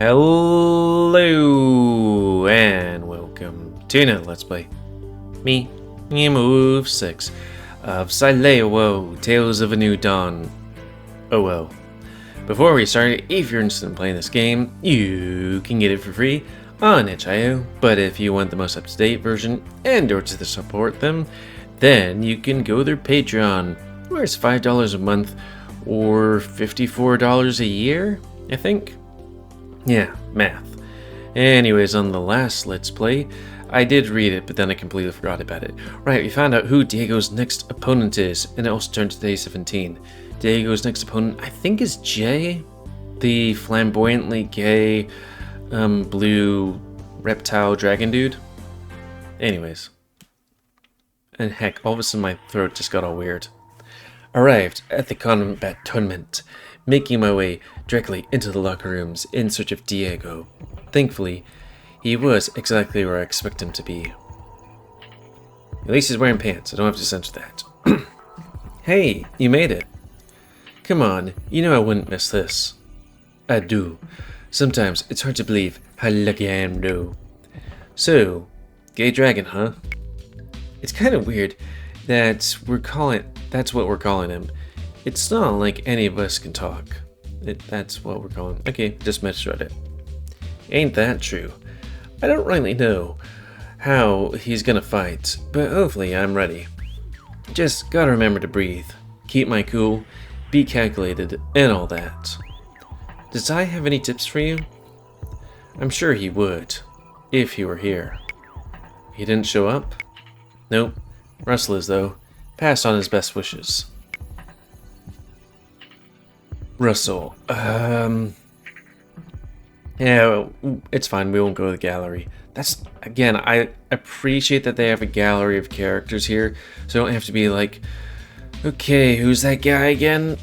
Hello and welcome to another Let's Play. Me, GamerWolfSix of Sileo, Tales of a New Dawn. Oh well. Before we start, if you're interested in playing this game, you can get it for free on itch.io, but if you want the most up-to-date version and or to support them, then you can go to their Patreon, where it's $5 a month or $54 a year, I think. Yeah, math. Anyways, on the last Let's Play, I did read it, but then I completely forgot about it. Right, we found out who Diego's next opponent is, and it also turned to day 17. Diego's next opponent, I think, is Jay, the flamboyantly gay, blue reptile dragon dude. Anyways. And heck, all of a sudden my throat just got all weird. Arrived at the combat tournament, making my way directly into the locker rooms in search of Diego. Thankfully, he was exactly where I expected him to be. At least he's wearing pants, I don't have to censor that. Hey, you made it. Come on, you know I wouldn't miss this. I do. Sometimes it's hard to believe how lucky I am, though. So, gay dragon, huh? It's kind of weird that that's what we're calling him. It's not like any of us can talk. That's what we're calling. Okay, just misread it. Ain't that true? I don't really know how he's gonna fight, but hopefully I'm ready. Just gotta remember to breathe, keep my cool, be calculated, and all that. Does I have any tips for you? I'm sure he would, if he were here. He didn't show up? Nope. Russell is, though. Passed on his best wishes. Russell, yeah, it's fine, we won't go to the gallery. That's, again, I appreciate that they have a gallery of characters here, so I don't have to be like, okay, who's that guy again?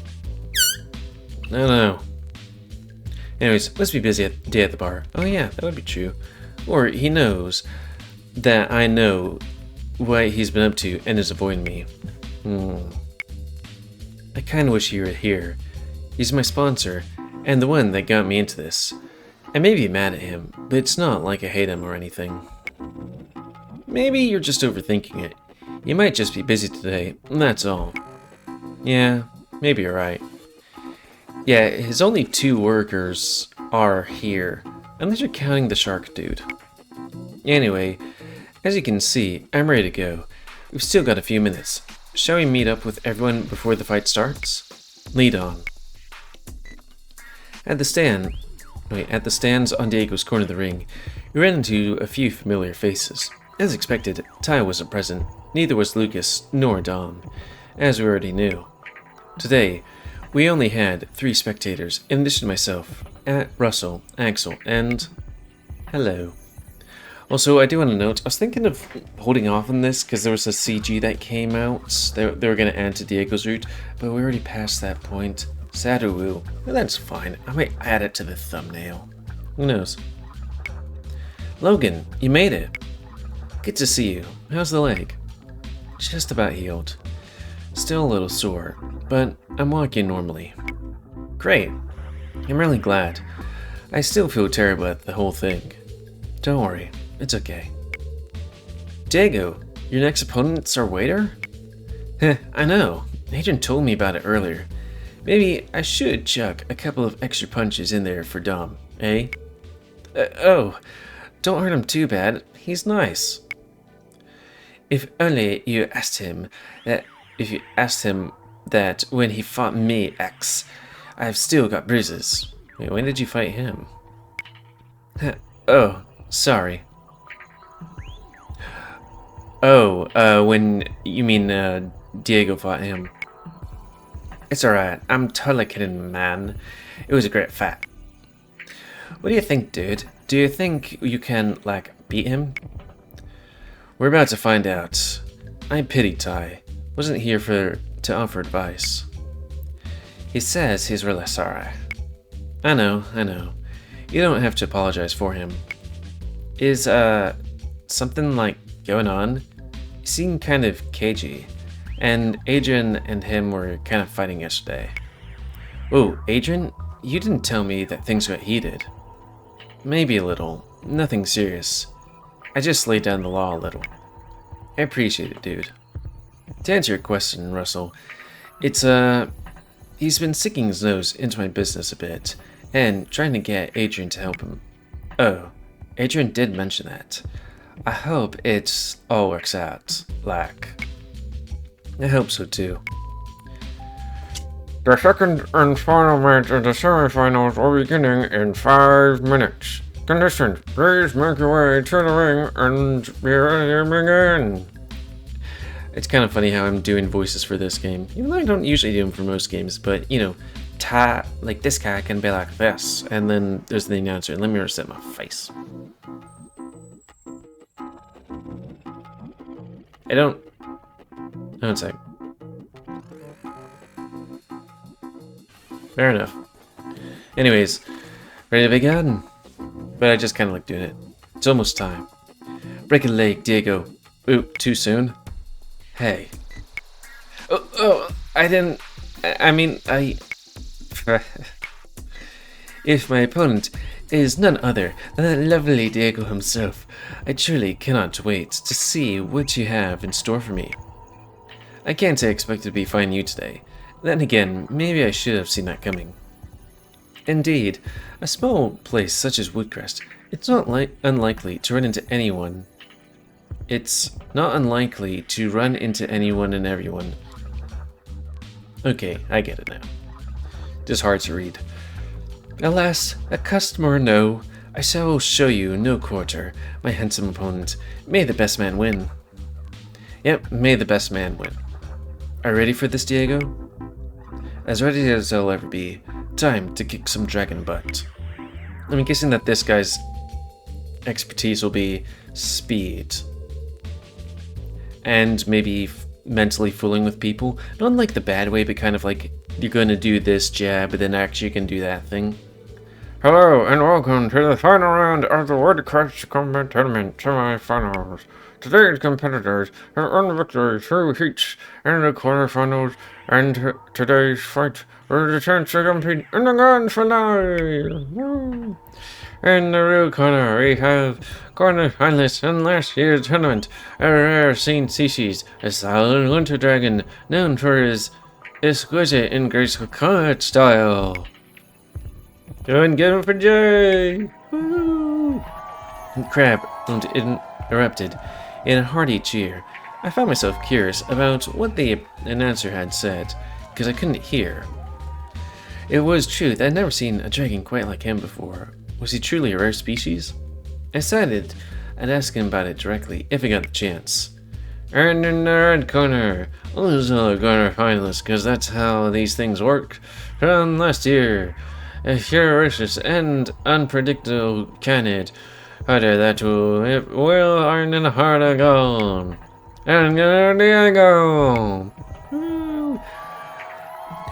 I don't know. Anyways, must be busy day at the bar. Oh yeah, that would be true. Or he knows that I know what he's been up to and is avoiding me. I kinda wish he were here. He's my sponsor, and the one that got me into this. I may be mad at him, but it's not like I hate him or anything. Maybe you're just overthinking it. You might just be busy today, and that's all. Yeah, maybe you're right. Yeah, his only 2 workers are here, unless you're counting the shark dude. Anyway, as you can see, I'm ready to go. We've still got a few minutes. Shall we meet up with everyone before the fight starts? Lead on. At the stands on Diego's corner of the ring, we ran into a few familiar faces. As expected, Ty wasn't present, neither was Lucas nor Dom, as we already knew. Today, we only had 3 spectators, in addition to myself, Russell, Axel, and... hello. Also, I do want to note, I was thinking of holding off on this because there was a CG that came out. They were going to add to Diego's route, but we already passed that point. Sadoo, well, that's fine. I might add it to the thumbnail. Who knows? Logan, you made it. Good to see you. How's the leg? Just about healed. Still a little sore, but I'm walking normally. Great. I'm really glad. I still feel terrible at the whole thing. Don't worry, it's okay. Diego, your next opponent's our waiter? Heh, I know. Adrian told me about it earlier. Maybe I should chuck a couple of extra punches in there for Dom, eh? Oh, don't hurt him too bad. He's nice. If only you asked him that. If you asked him that when he fought me, I've still got bruises. Wait, when did you fight him? Oh, sorry. Oh, when you mean Diego fought him. It's alright, I'm totally kidding, man. It was a great fight. What do you think, dude? Do you think you can, like, beat him? We're about to find out. I pity Ty. Wasn't here to offer advice. He says he's really sorry. I know. You don't have to apologize for him. Is, something, like, going on? He seemed kind of cagey. And Adrian and him were kind of fighting yesterday. Oh, Adrian? You didn't tell me that things got heated. maybe a little. Nothing serious. I just laid down the law a little. I appreciate it, dude. To answer your question, Russell, it's, he's been sticking his nose into my business a bit, and trying to get Adrian to help him. Oh, Adrian did mention that. I hope it all works out, like. I hope so too. The second and final match of the semifinals will be beginning in 5 minutes. Conditions, please make your way to the ring and be ready to begin. It's kind of funny how I'm doing voices for this game, even though I don't usually do them for most games, but you know, like this guy can be like this, and then there's the announcer. Let me reset my face. I don't. One sec. Fair enough. Anyways, ready to begin? But I just kind of like doing it. It's almost time. Break a leg, Diego. Ooh, too soon? Hey. Oh, I didn't... I mean, If my opponent is none other than that lovely Diego himself, I truly cannot wait to see what you have in store for me. I can't say I expected to be fighting you today. Then again, maybe I should have seen that coming. Indeed, a small place such as Woodcrest, it's not unlikely to run into anyone. It's not unlikely to run into anyone and everyone. Okay, I get it now. Just hard to read. Alas, a customer no, I shall show you no quarter, my handsome opponent. May the best man win. Yep, may the best man win. Are you ready for this, Diego? As ready as I'll ever be. Time to kick some dragon butt. I'm guessing that this guy's expertise will be speed. And maybe mentally fooling with people. Not in like the bad way, but kind of like you're gonna do this jab, but then actually you can do that thing. Hello and welcome to the final round of the Woodcrest Combat Tournament semifinals. Today's competitors have earned victory through heats in the quarterfinals, and today's fight will the chance to compete in the grand finale. Woo. In the real corner, we have corner finalist in last year's tournament, a rare seen species, a silent winter dragon known for his exquisite and graceful combat style. Go and get him for Jay! Woo! Crab interrupted in a hearty cheer. I found myself curious about what the announcer had said, because I couldn't hear. It was true that I'd never seen a dragon quite like him before. Was he truly a rare species? I decided I'd ask him about it directly if I got the chance. And in the red corner, lose all the corner finalists, because that's how these things work. From last year, a ferocious and unpredictable candidate, fighter that will earn in a heart of gold. And Diego!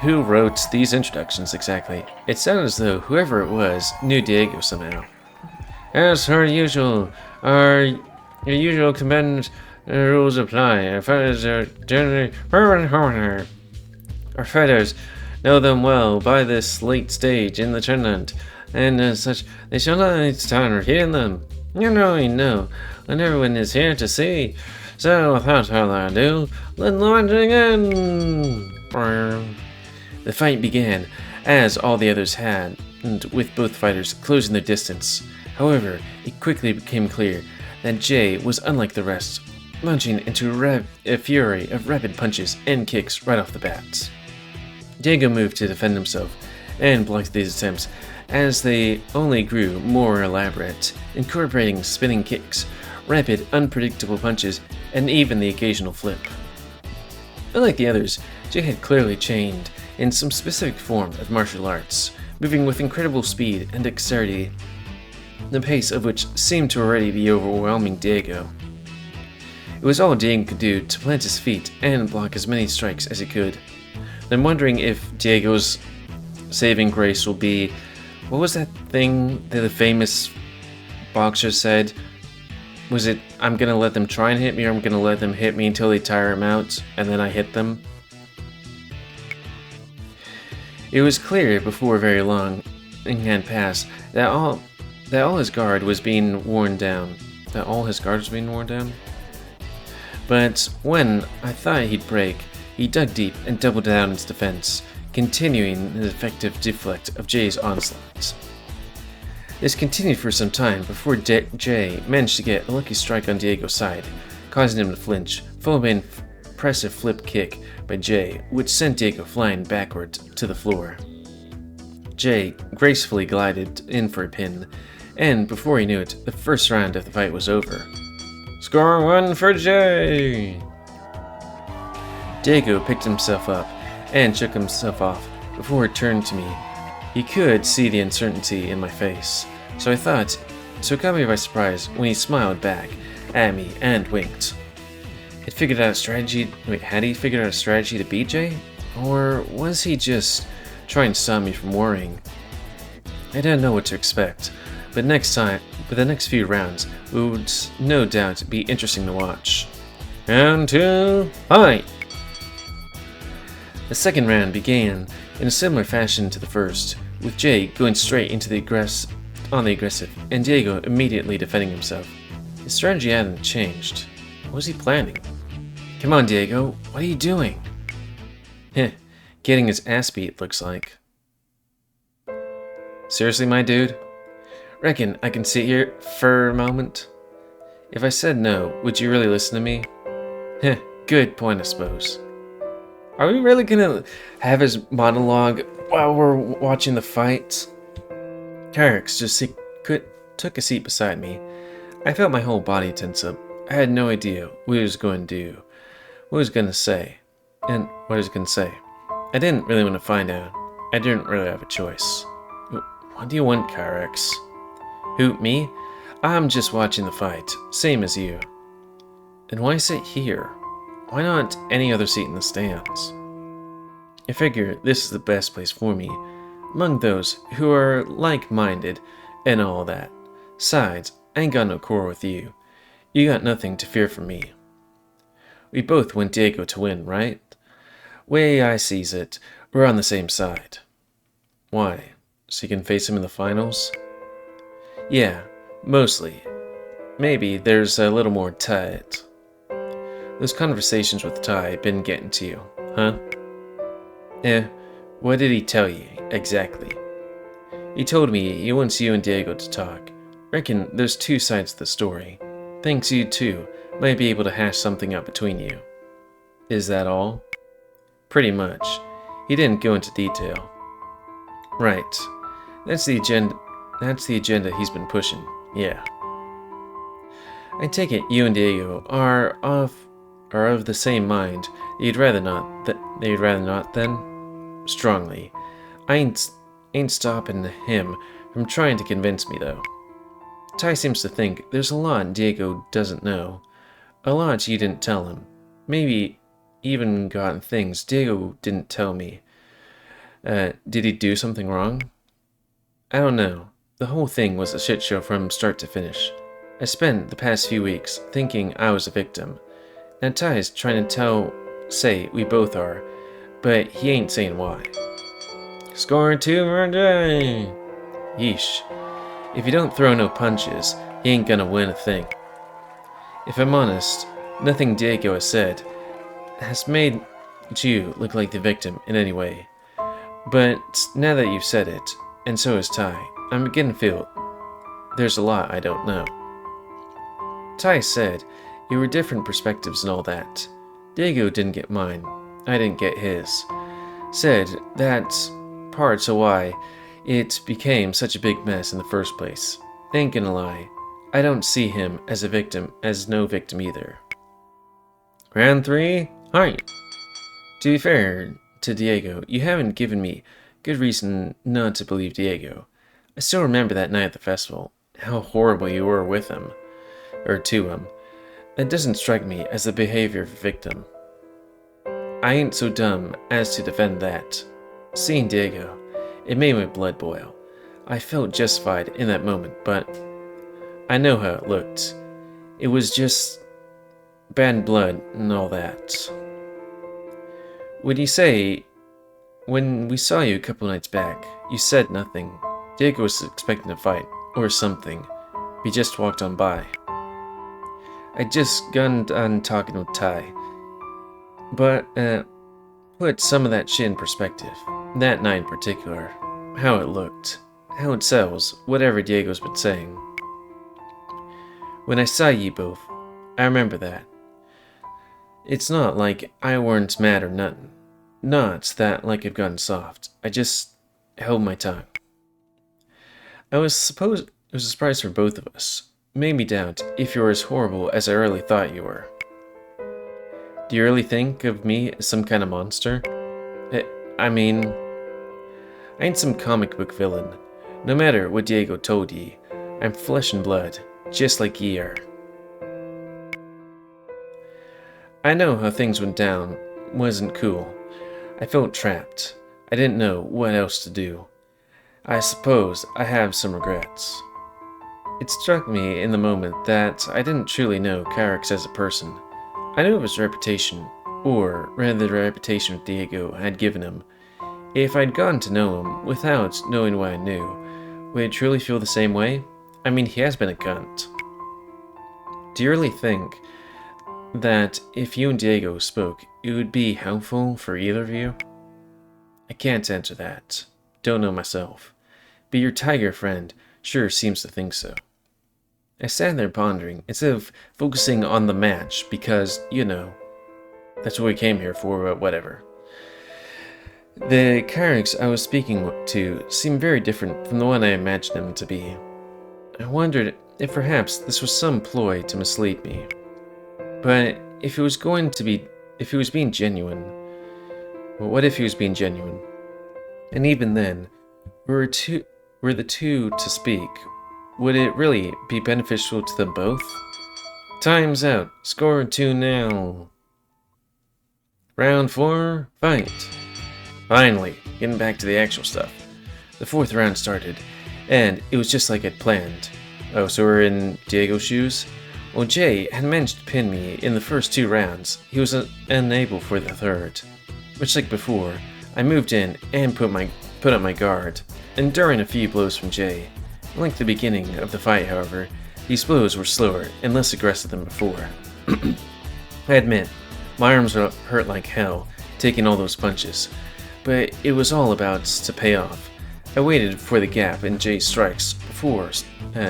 Who wrote these introductions exactly? It sounded as though whoever it was knew Diego somehow. As per usual, our usual command rules apply. Our fighters are generally corner. Our fighters know them well by this late stage in the tournament, and as such, they shall not waste time repeating them. You know, and everyone is here to see. So, without further ado, let's launch again. The fight began, as all the others had, and with both fighters closing their distance. However, it quickly became clear that Jay was unlike the rest, launching into a fury of rapid punches and kicks right off the bat. Diego moved to defend himself, and blocked these attempts, as they only grew more elaborate, incorporating spinning kicks, rapid, unpredictable punches, and even the occasional flip. Unlike the others, Jay had clearly trained in some specific form of martial arts, moving with incredible speed and dexterity, the pace of which seemed to already be overwhelming Diego. It was all Diego could do to plant his feet and block as many strikes as he could. I'm wondering if Diego's saving grace will be, what was that thing that the famous boxer said? Was it, I'm gonna let them try and hit me, or I'm gonna let them hit me until they tire him out, and then I hit them? It was clear before very long had passed that that all his guard was being worn down. That all his guard was being worn down? But when I thought he'd break, he dug deep and doubled down his defense, continuing the effective deflect of Jay's onslaughts. This continued for some time before Jay managed to get a lucky strike on Diego's side, causing him to flinch, followed by an impressive flip kick by Jay, which sent Diego flying backward to the floor. Jay gracefully glided in for a pin, and before he knew it, the first round of the fight was over. Score 1 for Jay! Diego picked himself up and shook himself off before he turned to me. He could see the uncertainty in my face, so it caught me by surprise when he smiled back at me and winked. Had he figured out a strategy to beat Jay? Or was he just trying to stop me from worrying? I didn't know what to expect, but the next few rounds would no doubt be interesting to watch. Round 2, fight! The second round began in a similar fashion to the first, with Jay going straight into the aggressive, and Diego immediately defending himself. His strategy hadn't changed. What was he planning? Come on, Diego, what are you doing? Heh, getting his ass beat, looks like. Seriously, my dude? Reckon I can sit here for a moment? If I said no, would you really listen to me? Heh, good point, I suppose. Are we really gonna have his monologue while we're watching the fight? Kyrix took a seat beside me. I felt my whole body tense up. I had no idea what he was going to do, what he was going to say, and what he was going to say. I didn't really want to find out. I didn't really have a choice. What do you want, Kyrix? Who, me? I'm just watching the fight, same as you. Then why sit here? Why not any other seat in the stands? I figure this is the best place for me, among those who are like-minded and all that. Besides, I ain't got no quarrel with you. You got nothing to fear from me. We both want Diego to win, right? Way I sees it, we're on the same side. Why? So you can face him in the finals? Yeah, mostly. Maybe there's a little more to it. Those conversations with Ty been getting to you, huh? What did he tell you, exactly? He told me he wants you and Diego to talk. Reckon there's two sides to the story. Thinks you two might be able to hash something out between you. Is that all? Pretty much. He didn't go into detail. Right. That's the agenda he's been pushing, yeah. I take it you and Diego are of the same mind. You'd rather not then? Strongly. I ain't stopping him from trying to convince me, though. Ty seems to think there's a lot Diego doesn't know. A lot you didn't tell him. Maybe even gotten things Diego didn't tell me. Did he do something wrong? I don't know. The whole thing was a shit show from start to finish. I spent the past few weeks thinking I was a victim. Now Ty's trying to say we both are, but he ain't saying why. Score 2 for Jay! Yeesh. If you don't throw no punches, he ain't gonna win a thing. If I'm honest, nothing Diego has said has made you look like the victim in any way. But now that you've said it, and so has Ty, I'm beginning to feel there's a lot I don't know. Ty said you were different perspectives and all that. Diego didn't get mine. I didn't get his. Said that's parts of why it became such a big mess in the first place. Ain't gonna lie, I don't see him as a victim, as no victim either. Round 3, fight! To be fair to Diego, you haven't given me good reason not to believe Diego. I still remember that night at the festival, how horrible you were with him, or to him. That doesn't strike me as the behavior of a victim. I ain't so dumb as to defend that. Seeing Diego, it made my blood boil. I felt justified in that moment, but I know how it looked. It was just bad blood and all that. When we saw you a couple nights back, you said nothing. Diego was expecting a fight. or something. We just walked on by. I just got on talking with Ty. But, put some of that shit in perspective. That night in particular. How it looked. How it sells, whatever Diego's been saying. When I saw ye both, I remember that. It's not like I weren't mad or nothing. Not that like I've gotten soft. I just held my tongue. It was a surprise for both of us. Made me doubt if you were as horrible as I really thought you were. Do you really think of me as some kind of monster? I mean, I ain't some comic book villain. No matter what Diego told ye, I'm flesh and blood, just like ye are. I know how things went down wasn't cool. I felt trapped. I didn't know what else to do. I suppose I have some regrets. It struck me in the moment that I didn't truly know Kyrix as a person. I knew of his reputation, or rather the reputation Diego had given him. If I'd gotten to know him without knowing what I knew, would I truly feel the same way? I mean, he has been a cunt. Do you really think that if you and Diego spoke, it would be helpful for either of you? I can't answer that. Don't know myself. But your tiger friend sure seems to think so. I sat there pondering, instead of focusing on the match, because, you know, that's what we came here for, but whatever. The Kyrix I was speaking to seemed very different from the one I imagined him to be. I wondered if perhaps this was some ploy to mislead me. But if he was being genuine, well, what if he was being genuine? And even then, were the two to speak, would it really be beneficial to them both? Time's out. Score 2 now. Round 4, fight. Finally, getting back to the actual stuff. The 4th round started, and it was just like I'd planned. Oh, so we're in Diego's shoes? Well, Jay had managed to pin me in the first 2 rounds. He was unable for the 3rd. Much like before, I moved in and put up my guard, enduring a few blows from Jay. Like the beginning of the fight, however, these blows were slower and less aggressive than before. I admit, my arms hurt like hell, taking all those punches, but it was all about to pay off. I waited for the gap in Jay's strikes before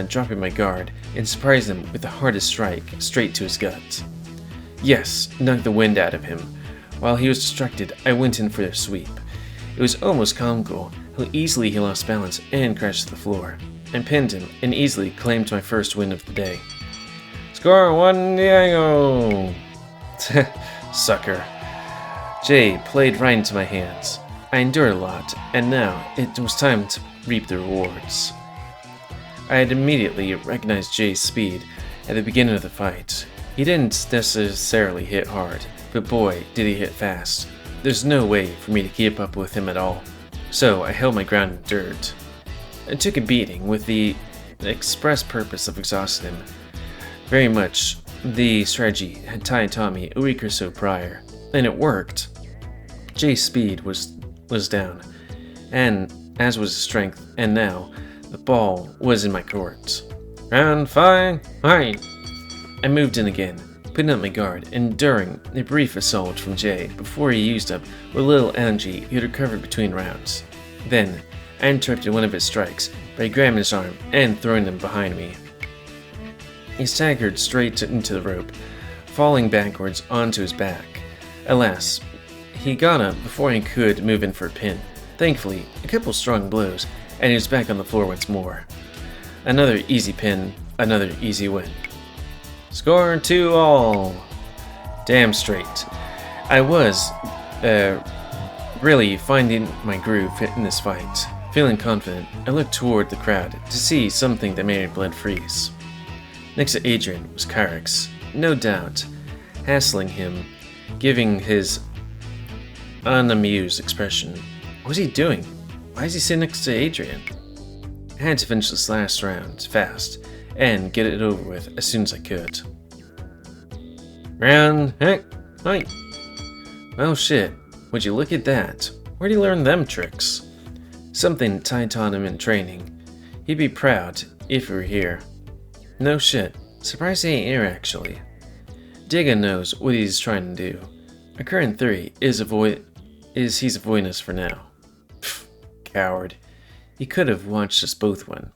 dropping my guard and surprised him with the hardest strike straight to his gut. Yes, knocked the wind out of him. While he was distracted, I went in for a sweep. It was almost comical how easily he lost balance and crashed to the floor. I pinned him and easily claimed my first win of the day. Score 1 Diego! Sucker. Jay played right into my hands. I endured a lot, and now it was time to reap the rewards. I had immediately recognized Jay's speed at the beginning of the fight. He didn't necessarily hit hard, but boy, did he hit fast. There's no way for me to keep up with him at all, so I held my ground and endured. I took a beating with the express purpose of exhausting him. Very much the strategy had Ty taught me a week or so prior, and it worked. Jay's speed was down, and as was his strength, and now the ball was in my court. Round 5, fight! I moved in again, putting up my guard, enduring a brief assault from Jay before he used up what little energy he had recovered between rounds. Then, I interrupted one of his strikes by grabbing his arm and throwing him behind me. He staggered straight into the rope, falling backwards onto his back. Alas, he got up before he could move in for a pin. Thankfully, a couple strong blows, and he was back on the floor once more. Another easy pin, another easy win. Score 2 all. Damn straight. I was, really finding my groove in this fight. Feeling confident, I looked toward the crowd to see something that made my blood freeze. Next to Adrian was Kyrix, no doubt, hassling him, giving his unamused expression. What was he doing? Why is he sitting next to Adrian? I had to finish this last round fast and get it over with as soon as I could. Round, fight! Well shit, would you look at that? Where'd he learn them tricks? Something Ty taught him in training. He'd be proud if we were here. No shit. Surprised he ain't here, actually. Diego knows what he's trying to do. Our current theory is he's avoiding us for now. Pfft, coward. He could have watched us both win.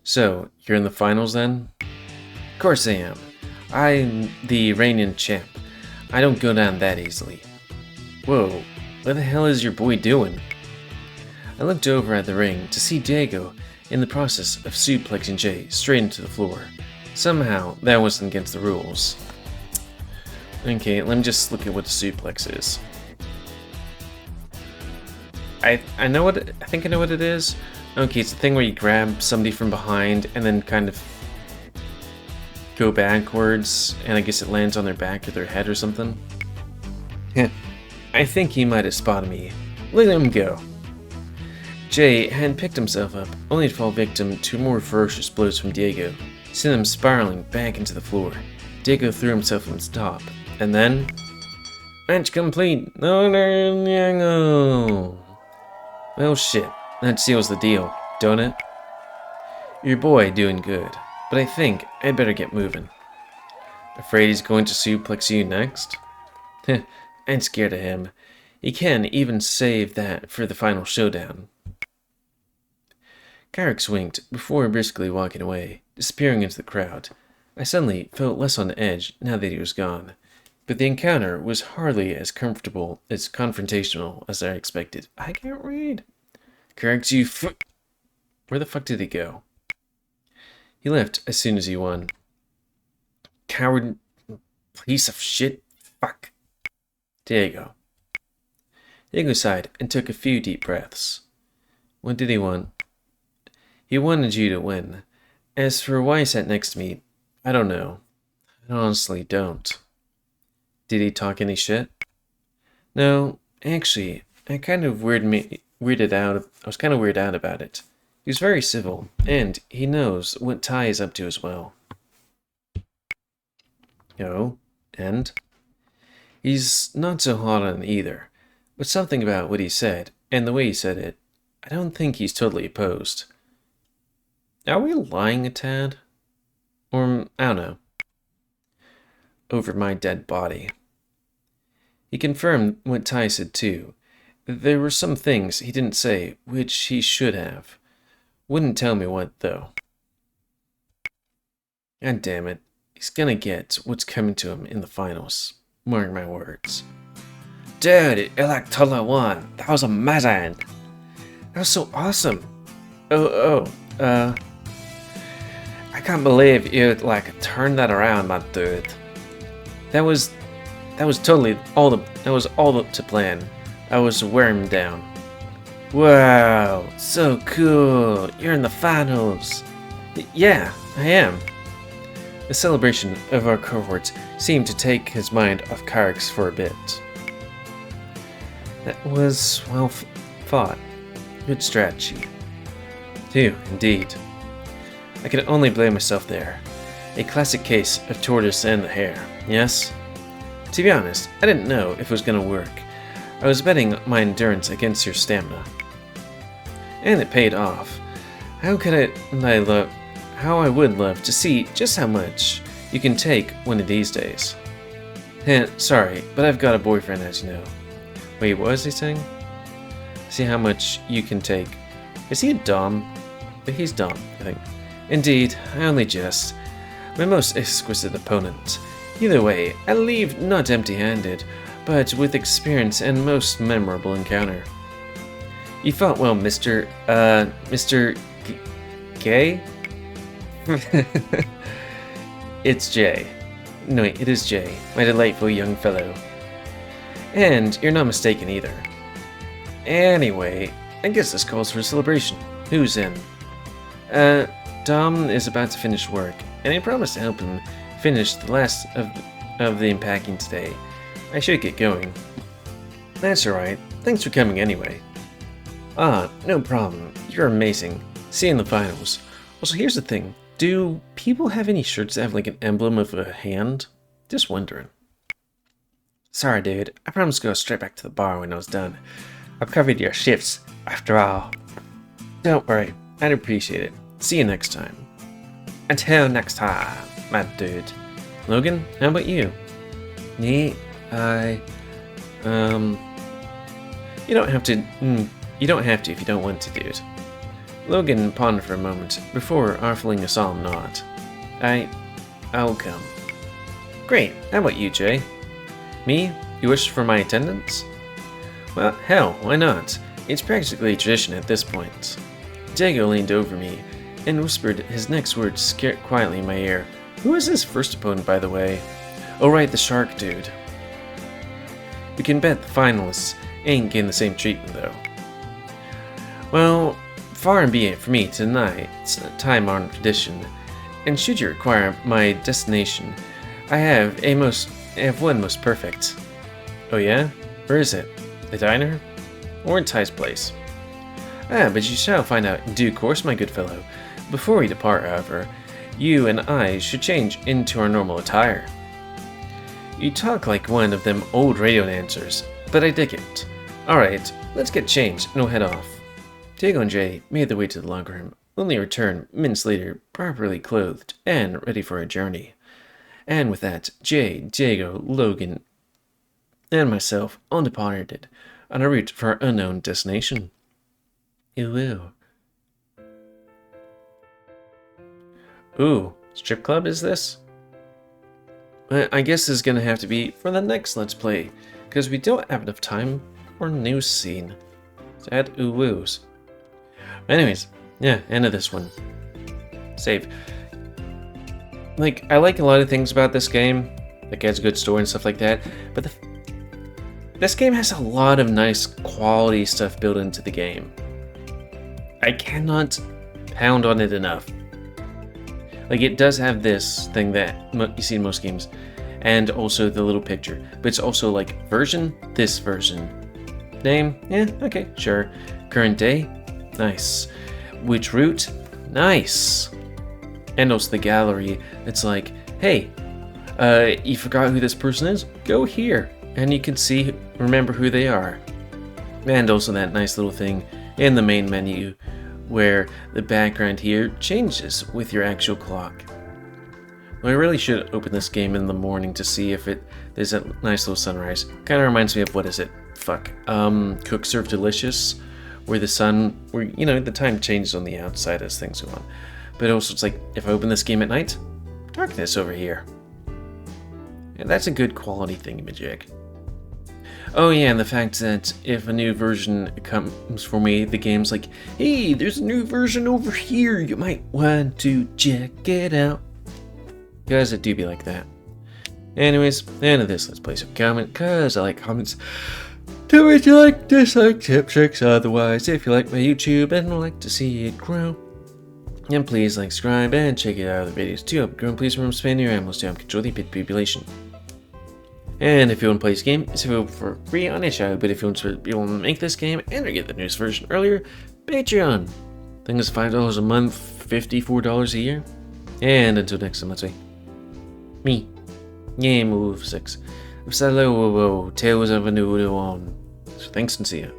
So, you're in the finals then? Of course I am. I'm the reigning champ. I don't go down that easily. Whoa, what the hell is your boy doing? I looked over at the ring to see Diego in the process of suplexing Jay straight into the floor. Somehow, that wasn't against the rules. Okay, let me just look at what the suplex is. I think I know what it is. Okay, it's the thing where you grab somebody from behind and then kind of go backwards, and I guess it lands on their back or their head or something. I think he might have spotted me. Let him go. Jay had picked himself up, only to fall victim to more ferocious blows from Diego, sending him spiraling back into the floor. Diego threw himself on top, and then... Match complete! No. Well shit, that seals the deal, don't it? Your boy doing good, but I think I'd better get moving. Afraid he's going to suplex you next? I ain't scared of him. He can even save that for the final showdown. Kyrix winked before briskly walking away, disappearing into the crowd. I suddenly felt less on edge now that he was gone, but the encounter was hardly as comfortable, as confrontational as I expected. I can't read. Kyrix, you Where the fuck did he go? He left as soon as he won. Coward piece of shit. Fuck. Diego. Diego sighed and took a few deep breaths. What did he want? He wanted you to win. As for why he sat next to me, I don't know. I honestly don't. Did he talk any shit? No, actually, I was kind of weirded out about it. He was very civil, and he knows what Ty is up to as well. Oh, and? He's not so hot on either, but something about what he said, and the way he said it, I don't think he's totally opposed. Are we lying a tad? Or, I don't know. Over my dead body. He confirmed what Ty said too. There were some things he didn't say, which he should have. Wouldn't tell me what, though. God damn it. He's gonna get what's coming to him in the finals. Mark my words. Dude, you like totally won. That was amazing. That was so awesome. I can't believe you turned that around, my dude. That was totally all to plan. I was wearing him down. Wow, so cool. You're in the finals. Yeah, I am. The celebration of our cohorts seemed to take his mind off Kyrix for a bit. That was well thought. Good strategy. Too, indeed. I could only blame myself there. A classic case of tortoise and the hare, yes? To be honest, I didn't know if it was going to work. I was betting my endurance against your stamina. And it paid off. How I would love to see just how much you can take one of these days. Sorry, but I've got a boyfriend, as you know. Wait, what was he saying? See how much you can take. Is he a dom? He's dom, I think. Indeed, I only jest. My most exquisite opponent. Either way, I leave not empty-handed, but with experience and most memorable encounter. You fought well, Mr. Gay? It's Jay. No, it is Jay, my delightful young fellow. And you're not mistaken either. Anyway, I guess this calls for a celebration. Who's in? Dom is about to finish work, and I promised to help him finish the last of the unpacking today. I should get going. That's alright. Thanks for coming anyway. Ah, no problem. You're amazing. See you in the finals. Also, here's the thing. Do people have any shirts that have an emblem of a hand? Just wondering. Sorry, dude. I promised to go straight back to the bar when I was done. I've covered your shifts, after all. Don't worry. I'd appreciate it. See you next time. Until next time, my dude. Logan, how about you? Me, You don't have to. You don't have to if you don't want to, dude. Logan pondered for a moment before offering a solemn nod. I'll come. Great. How about you, Jay? Me? You wish for my attendance? Well, hell, why not? It's practically a tradition at this point. Diego leaned over me and whispered his next words quietly in my ear. Who is his first opponent, by the way? Oh, right, the shark dude. You can bet the finalists ain't getting the same treatment, though. Well, far and be it for me to deny it's a time-honored tradition, and should you require my destination, I have one most perfect. Oh yeah? Where is it? The diner? Or in Ty's place? Ah, but you shall find out in due course, my good fellow. Before we depart, however, you and I should change into our normal attire. You talk like one of them old radio announcers, but I dig it. Alright, let's get changed and we'll head off. Diego and Jay made their way to the locker room, only returned minutes later, properly clothed and ready for a journey. And with that, Jay, Diego, Logan, and myself all departed on a route for our unknown destination. Ooh, strip club is this? I guess this is gonna have to be for the next Let's Play, because we don't have enough time for a new scene. Sad ooh-woos. Anyways, yeah, end of this one. Save. Like, I like a lot of things about this game. Like, it has a good story and stuff like that, but this game has a lot of nice quality stuff built into the game. I cannot pound on it enough. Like, it does have this thing that you see in most games, and also the little picture, but it's also like version, this version. Name, yeah, okay, sure. Current day, nice. Which route, nice. And also the gallery, it's like, hey, you forgot who this person is? Go here, and you can see, remember who they are. And also that nice little thing in the main menu, where the background here changes with your actual clock. Well, I really should open this game in the morning to see if there's a nice little sunrise. Kind of reminds me of, what is it? Cook Serve Delicious, where the time changes on the outside as things go on. But also it's like, if I open this game at night, darkness over here. And that's a good quality thingamajig. Oh yeah, and the fact that if a new version comes for me, the game's like, hey, there's a new version over here, you might want to check it out. Because it do be like that. Anyways, the end of this, let's play some comment, because I like comments. Tell me if you like, dislike, tip, tricks, otherwise, if you like my YouTube and would like to see it grow. And please like, subscribe, and check it out other videos too. Help grow, please remember spending your animals to help control the pit population. And if you want to play this game, it's available for free on itch.io, but if you want to make this game and or get the newest version earlier, Patreon. I think it's $5 a month, $54 a year. And until next time, let's say, me, GamerWolfSix, of Sileo, Tales of Anew on. So thanks and see ya.